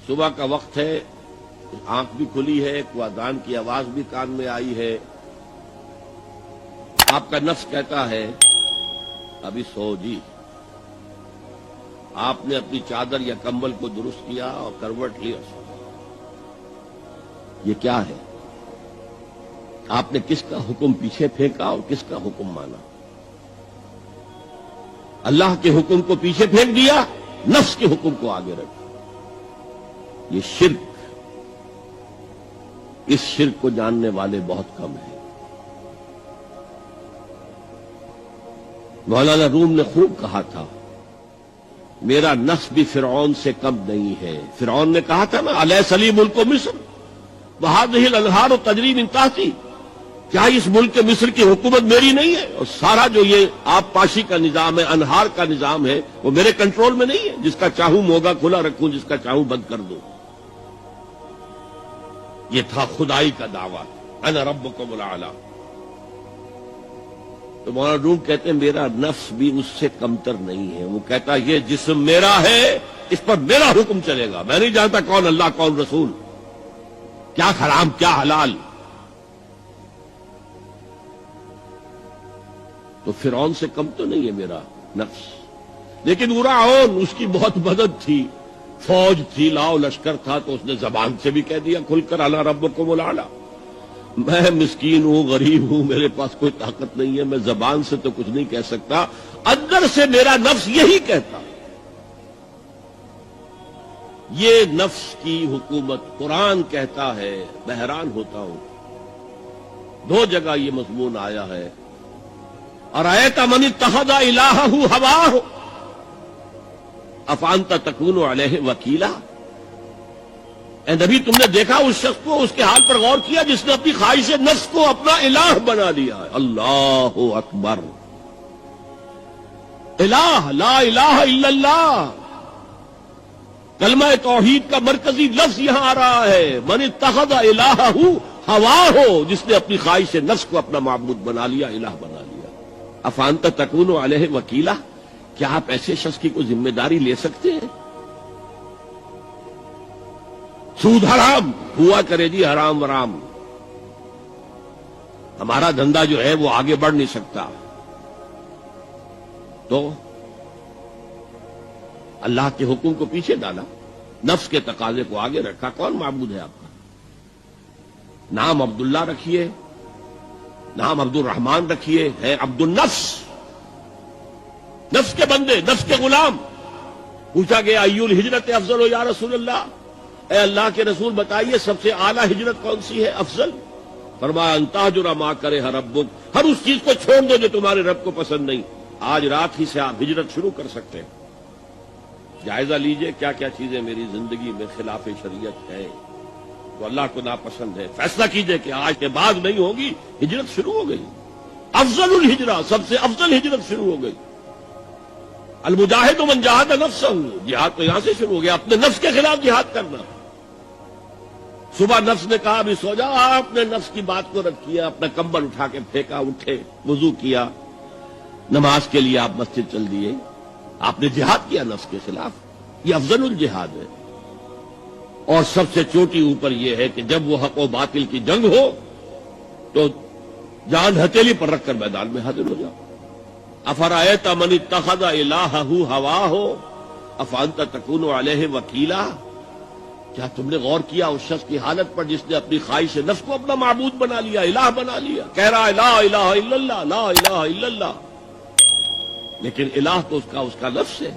صبح کا وقت ہے، آنکھ بھی کھلی ہے، کوئی اذان کی آواز بھی کان میں آئی ہے، آپ کا نفس کہتا ہے ابھی سو جی. آپ نے اپنی چادر یا کمبل کو درست کیا اور کروٹ لی اور سو. یہ کیا ہے؟ آپ نے کس کا حکم پیچھے پھینکا اور کس کا حکم مانا؟ اللہ کے حکم کو پیچھے پھینک دیا، نفس کے حکم کو آگے رکھا. یہ شرک، اس شرک کو جاننے والے بہت کم ہیں. مولانا روم نے خوب کہا تھا میرا نفس بھی فرعون سے کم نہیں ہے. فرعون نے کہا تھا نا الیس لی ملک مصر وہذہ الانہار تجری من تحتی، کیا اس ملک مصر کی حکومت میری نہیں ہے؟ اور سارا جو یہ آب پاشی کا نظام ہے، انہار کا نظام ہے، وہ میرے کنٹرول میں نہیں ہے؟ جس کا چاہوں موگا کھلا رکھوں، جس کا چاہوں بند کر دوں. یہ تھا خدائی کا دعویٰ، انا ربکم الاعلی. تو مولانا روم کہتے ہیں میرا نفس بھی اس سے کمتر نہیں ہے. وہ کہتا یہ جسم میرا ہے، اس پر میرا حکم چلے گا. میں نہیں جانتا کون اللہ کون رسول، کیا حرام کیا حلال. تو فرعون سے کم تو نہیں ہے میرا نفس. لیکن فرعون، اس کی بہت مدد تھی، فوج تھی، لاؤ لشکر تھا، تو اس نے زبان سے بھی کہہ دیا کھل کر انا ربکم الاعلی. میں مسکین ہوں، غریب ہوں، میرے پاس کوئی طاقت نہیں ہے، میں زبان سے تو کچھ نہیں کہہ سکتا، اندر سے میرا نفس یہی کہتا. یہ نفس کی حکومت قرآن کہتا ہے. میں حیران ہوتا ہوں، دو جگہ یہ مضمون آیا ہے. ارأیت من اتخذ الہہ ہواہ افانت تکون علیہ وکیلا. اے نبی تم نے دیکھا اس شخص کو، اس کے حال پر غور کیا جس نے اپنی خواہش نفس کو اپنا الہ بنا لیا ہے. اللہ اکبر. الہ، لا الہ الا اللہ، کلمہ توحید کا مرکزی لفظ یہاں آ رہا ہے. من اتخذ الہہ ہواہ، جس نے اپنی خواہش نفس کو اپنا معبود بنا لیا، الہ بنا لیا. افانت تکون علیہ وکیلا، کیا آپ ایسے شخص کی کوئی ذمہ داری لے سکتے ہیں؟ سود حرام ہوا کرے جی، حرام ورام، ہمارا دھندا جو ہے وہ آگے بڑھ نہیں سکتا. تو اللہ کے حکم کو پیچھے ڈالا، نفس کے تقاضے کو آگے رکھا. کون معبود ہے آپ کا؟ نام عبداللہ رکھیے، نام عبد الرحمان رکھیے، ہے عبد النفس، نفس کے بندے، نفس کے غلام. پوچھا گیا ای الہجرت افضل ہو یا رسول اللہ، اے اللہ کے رسول بتائیے سب سے اعلیٰ ہجرت کون سی ہے، افضل؟ فرمایا ان تہجر ما کرہ ربک، ہر اس چیز کو چھوڑ دو جو تمہارے رب کو پسند نہیں. آج رات ہی سے آپ ہجرت شروع کر سکتے ہیں. جائزہ لیجئے کیا کیا چیزیں میری زندگی میں خلاف شریعت ہے، تو اللہ کو ناپسند ہے. فیصلہ کیجئے کہ آج کے بعد نہیں ہوگی. ہجرت شروع ہو گئی، افضل الہجرہ، سب سے افضل ہجرت شروع ہو گئی. المجاہد من جاہد نفسہ، جہاد تو یہاں سے شروع ہو گیا، اپنے نفس کے خلاف جہاد کرنا. صبح نفس نے کہا ابھی سو جاؤ، آپ نے نفس کی بات کو رد کیا، اپنا کمبل اٹھا کے پھینکا، اٹھے، وضو کیا، نماز کے لیے آپ مسجد چل دیے. آپ نے جہاد کیا نفس کے خلاف. یہ افضل الجہاد ہے. اور سب سے چوٹی اوپر یہ ہے کہ جب وہ حق و باطل کی جنگ ہو تو جان ہتھیلی پر رکھ کر میدان میں حاضر ہو جاؤ. افرأیت من اتخذ الہہ ہواہ افانت تکون علیہ وکیلا. کیا تم نے غور کیا اس شخص کی حالت پر جس نے اپنی خواہش نفس کو اپنا معبود بنا لیا، الہ بنا لیا؟ کہہ رہا ہے لا الہ الا اللہ، لا الہ الا اللہ، لیکن الہ تو اس کا نفس ہے.